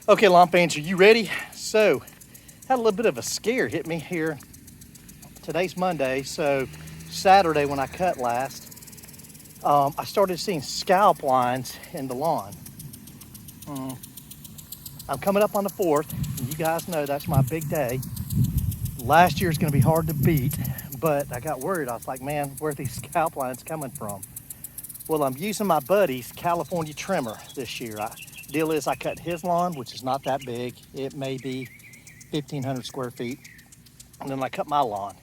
Okay, lawn fans, are you ready? So, had a little bit of a scare hit me here. Today's Monday, so Saturday when I cut last, I started seeing scalp lines in the lawn. I'm coming up on the 4th, and you guys know that's my big day. Last year's gonna be hard to beat, but I got worried. I was like, man, where are these scalp lines coming from? Well, I'm using my buddy's California trimmer this year. Deal is I cut his lawn, which is not that big. It may be 1,500 square feet. And then I cut my lawn.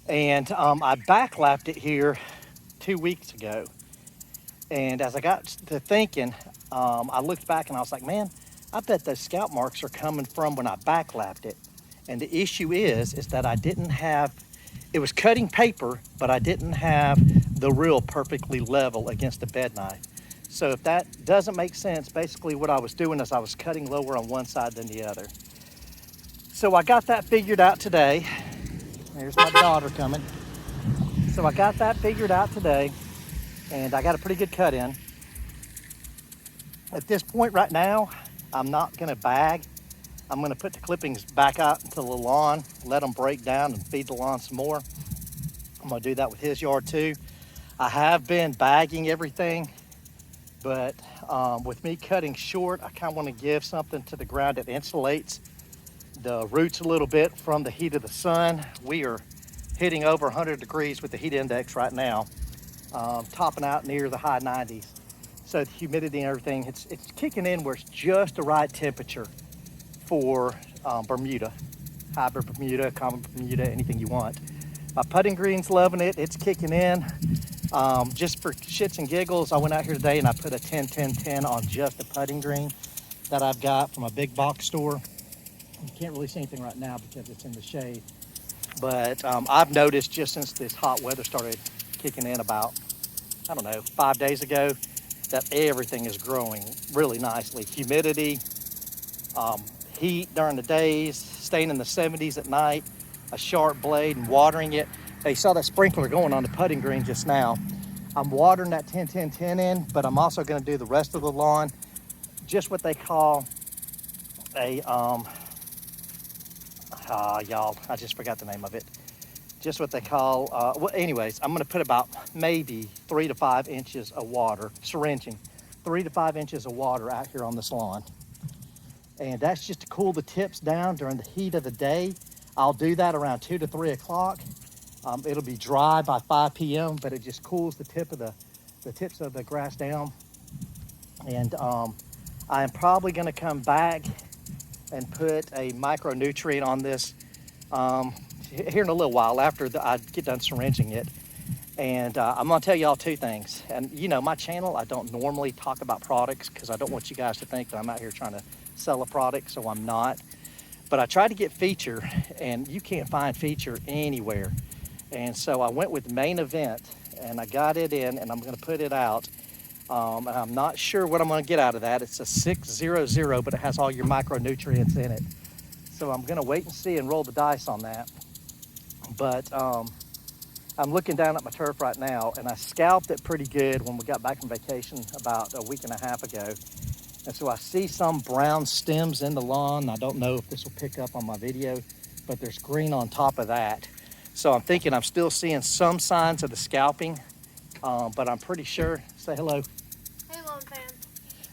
And I backlapped it here 2 weeks ago. And as I got to thinking, I looked back and I was like, man, I bet those scalp marks are coming from when I backlapped it. And the issue is that I didn't have, it was cutting paper, but I didn't have the reel perfectly level against the bed knife. So if that doesn't make sense, basically what I was doing is I was cutting lower on one side than the other. So I got that figured out today. There's my daughter coming. So I got that figured out today, and I got a pretty good cut in. At this point right now, I'm not gonna bag. I'm gonna put the clippings back out into the lawn, let them break down and feed the lawn some more. I'm gonna do that with his yard too. I have been bagging everything, but with me cutting short, I kind of want to give something to the ground that insulates the roots a little bit from the heat of the sun. We are hitting over 100 degrees with the heat index right now, topping out near the high 90s. So the humidity and everything, it's kicking in where it's just the right temperature for Bermuda, hybrid Bermuda, common Bermuda, anything you want. My putting green's loving it. It's kicking in. Just for shits and giggles, I went out here today and I put a 10-10-10 on just the putting green that I've got from a big box store. You can't really see anything right now because it's in the shade. But I've noticed just since this hot weather started kicking in about, I don't know, 5 days ago, that everything is growing really nicely. Humidity, heat during the days, staying in the 70s at night, a sharp blade and watering it. Hey, you saw that sprinkler going on the putting green just now. I'm watering that 10-10-10 in, but I'm also gonna do the rest of the lawn, just what they call a, y'all, I just forgot the name of it. Just what they call, well, anyways, I'm gonna put about maybe 3 to 5 inches of water, syringing, 3 to 5 inches of water out here on this lawn. And that's just to cool the tips down during the heat of the day. I'll do that around 2 to 3 o'clock. It'll be dry by 5 p.m., but it just cools the tips of the grass down. And I am probably gonna come back and put a micronutrient on this here in a little while after I get done syringing it. And I'm gonna tell y'all 2 things. And you know, my channel, I don't normally talk about products because I don't want you guys to think that I'm out here trying to sell a product, so I'm not. But I tried to get feature, and you can't find feature anywhere. And so I went with Main Event, and I got it in, and I'm gonna put it out. And I'm not sure what I'm gonna get out of that. It's a 600, but it has all your micronutrients in it. So I'm gonna wait and see and roll the dice on that. But I'm looking down at my turf right now, and I scalped it pretty good when we got back from vacation about a week and a half ago. And so I see some brown stems in the lawn. I don't know if this will pick up on my video, but there's green on top of that. So I'm thinking I'm still seeing some signs of the scalping, but I'm pretty sure, say hello. Hey, lawn fan.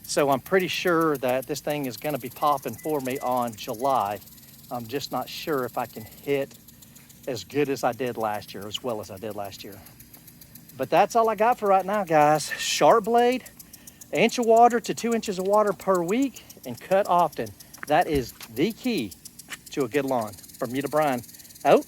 So I'm pretty sure that this thing is gonna be popping for me on July. I'm just not sure if I can hit as good as I did last year, as well as I did last year. But that's all I got for right now, guys. Sharp blade, inch of water to 2 inches of water per week, and cut often. That is the key to a good lawn. Bermuda Brian, out.